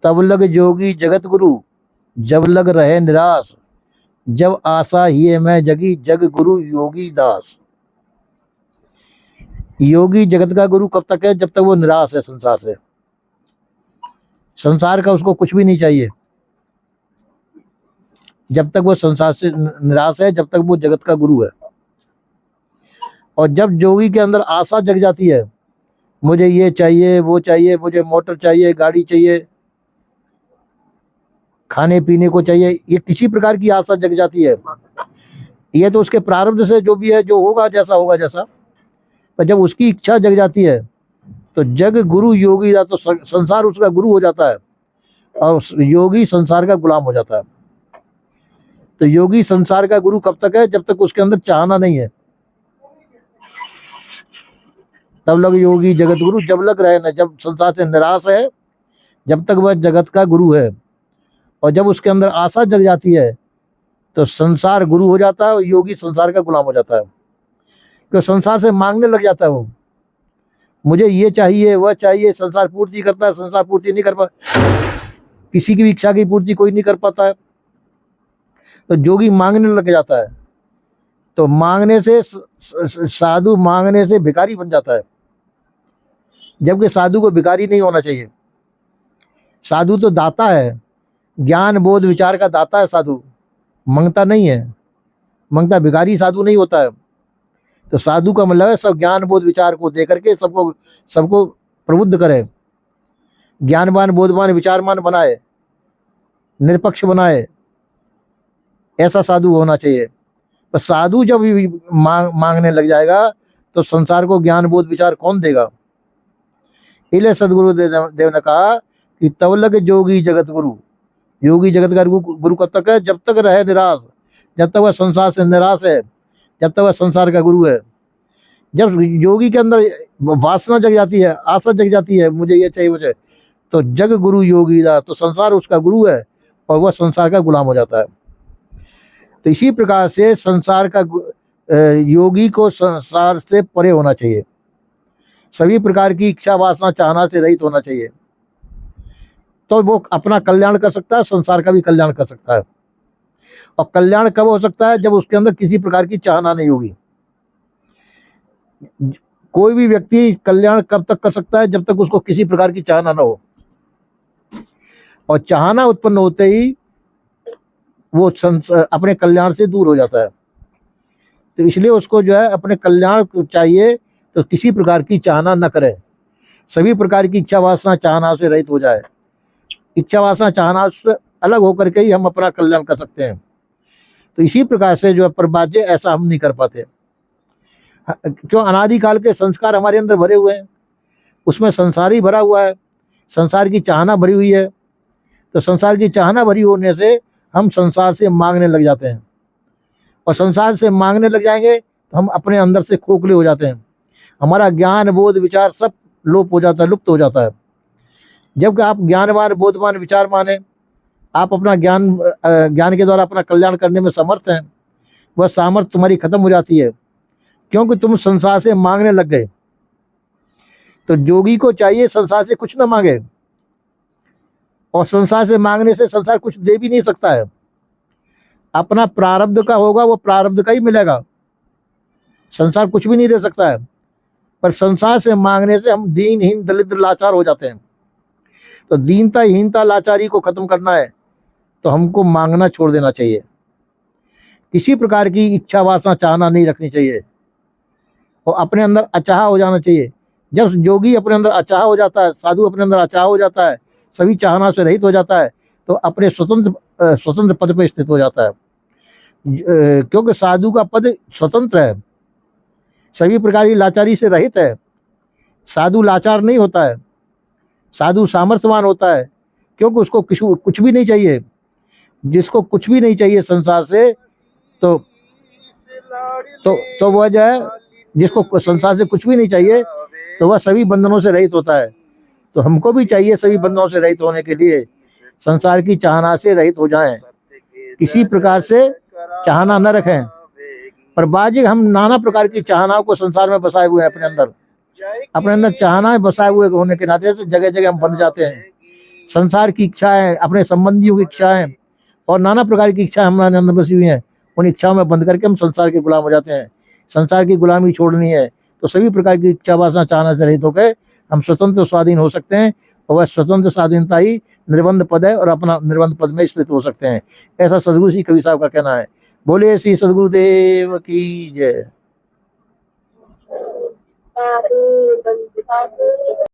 तब लग जोगी जगत गुरु, जब लग रहे निराश, जब आशा ही मैं जगी, जग गुरु योगी दास। योगी जगत का गुरु कब तक है? जब तक वो निराश है संसार से। संसार का उसको कुछ भी नहीं चाहिए। जब तक वो संसार से निराश है, जब तक वो जगत का गुरु है। और जब जोगी के अंदर आशा जग जाती है, मुझे ये चाहिए, वो चाहिए, मुझे मोटर चाहिए, गाड़ी चाहिए, खाने पीने को चाहिए, ये किसी प्रकार की आशा जग जाती है, ये तो उसके प्रारब्ध से जो भी है, जो होगा जैसा होगा जैसा। पर जब उसकी इच्छा जग जाती है तो जग गुरु योगी या तो संसार उसका गुरु हो जाता है और योगी संसार का गुलाम हो जाता है। तो योगी संसार का गुरु कब तक है? जब तक उसके अंदर चाहना नहीं है। तब लग योगी जगत गुरु, जब लग रहे ना, जब संसार से निराश है, जब तक वह जगत का गुरु है। और जब उसके अंदर आशा जग जाती है तो संसार गुरु हो जाता है और योगी संसार का गुलाम हो जाता है। क्यों? संसार से मांगने लग जाता है वो, मुझे ये चाहिए, वह चाहिए। संसार पूर्ति करता है, संसार पूर्ति नहीं कर पाता, किसी की भी इच्छा की पूर्ति कोई नहीं कर पाता है। तो जोगी मांगने लग जाता है। तो मांगने से साधु मांगने से भिखारी बन जाता है, जबकि साधु को भिखारी नहीं होना चाहिए। साधु तो दाता है, ज्ञान बोध विचार का दाता है साधु, मांगता नहीं है। मांगता भिखारी साधु नहीं होता है। तो साधु का मतलब है सब ज्ञान बोध विचार को दे करके सबको प्रबुद्ध करे, ज्ञानवान बोधवान विचारवान बनाए, निरपक्ष बनाए, ऐसा साधु होना चाहिए। पर साधु जब मांगने लग जाएगा तो संसार को ज्ञान बोध विचार कौन देगा? इसलिए सदगुरु देव ने कहा कि तब लग जोगी जगत गुरु। योगी जगत का गुरु कब तक है? जब तक रहे निराश, जब तक वह संसार से निराश है, जब तक वह संसार का गुरु है। जब योगी के अंदर वासना जग जाती है, आशा जग जाती है, मुझे ये चाहिए, मुझे, तो जग गुरु योगी दा, तो संसार उसका गुरु है और वह संसार का गुलाम हो जाता है। तो इसी प्रकार से संसार का योगी को संसार से परे होना चाहिए, सभी प्रकार की इच्छा वासना चाहना से रहित होना चाहिए। तो वो अपना कल्याण कर सकता है, संसार का भी कल्याण कर सकता है। और कल्याण कब हो सकता है? जब उसके अंदर किसी प्रकार की चाहना नहीं होगी। कोई भी व्यक्ति कल्याण कब तक कर सकता है? जब तक उसको किसी प्रकार की चाहना ना हो। और चाहना उत्पन्न होते ही वो अपने कल्याण से दूर हो जाता है। तो इसलिए उसको जो है अपने कल्याण चाहिए, तो किसी प्रकार की चाहना न करे, सभी प्रकार की इच्छा वासना चाहना से रहित हो जाए। इच्छा वासना चाहना से अलग होकर के ही हम अपना कल्याण कर सकते हैं। तो इसी प्रकार से जो है परबाज्य, ऐसा हम नहीं कर पाते। क्यों? अनादिकाल के संस्कार हमारे अंदर भरे हुए हैं, उसमें संसार ही भरा हुआ है, संसार की चाहना भरी हुई है। तो संसार की चाहना भरी होने से हम संसार से मांगने लग जाते हैं, और संसार से मांगने लग जाएंगे तो हम अपने अंदर से खोखले हो जाते हैं, हमारा ज्ञान बोध विचार सब लोप हो जाता है, लुप्त हो जाता है। जबकि आप ज्ञानवान बोधवान विचारवान हैं, आप अपना ज्ञान के द्वारा अपना कल्याण करने में समर्थ हैं, वह सामर्थ्य तुम्हारी खत्म हो जाती है, क्योंकि तुम संसार से मांगने लग गए। तो जोगी को चाहिए संसार से कुछ ना मांगे, और संसार से मांगने से संसार कुछ दे भी नहीं सकता है। अपना प्रारब्ध का होगा, वो प्रारब्ध का ही मिलेगा, संसार कुछ भी नहीं दे सकता है। पर संसार से मांगने से हम दीनहीन दरिद्र लाचार हो जाते हैं। तो दीनता हीनता लाचारी को खत्म करना है तो हमको मांगना छोड़ देना चाहिए, किसी प्रकार की इच्छा वासना चाहना नहीं रखनी चाहिए, और अपने अंदर अचाह हो जाना चाहिए। जब योगी अपने अंदर अचाह हो जाता है, साधु अपने अंदर अचाह हो जाता है, सभी चाहना से रहित हो जाता है, तो अपने स्वतंत्र पद पर स्थित हो जाता है। क्योंकि साधु का पद स्वतंत्र है, सभी प्रकार की लाचारी से रहित है। साधु लाचार नहीं होता है, साधु सामर्थ्यवान होता है, क्योंकि उसको कुछ भी नहीं चाहिए। जिसको कुछ भी नहीं चाहिए संसार से, तो वह जो है, जिसको संसार से कुछ भी नहीं चाहिए, तो वह सभी बंधनों से रहित होता है। तो हमको भी चाहिए सभी बंधनों से रहित होने के लिए संसार की चाहना से रहित हो जाएं, किसी प्रकार से चाहना न रखें। पर बाजी हम नाना प्रकार की चाहनाओं को संसार में बसाए हुए हैं अपने अंदर, अपने अंदर चाहना बसाए हुए होने के नाते से जगह जगह हम बंध जाते हैं। संसार की इच्छाएं, अपने संबंधियों की इच्छाएं और नाना प्रकार की इच्छाएं हमारे अंदर बसी हुई हैं, उन इच्छाओं में बंद करके हम संसार के गुलाम हो जाते हैं। संसार की गुलामी छोड़नी है तो सभी प्रकार की इच्छा वासना चाहना से रहित होकर हम स्वतंत्र स्वाधीन हो सकते हैं, और वह स्वतंत्र स्वाधीनता ही निर्बंध पद है और अपना निर्बंध पद में स्थित हो सकते हैं। ऐसा सदगुरु श्री कबीर साहब का कहना है। बोले श्री सदगुरुदेव की जय।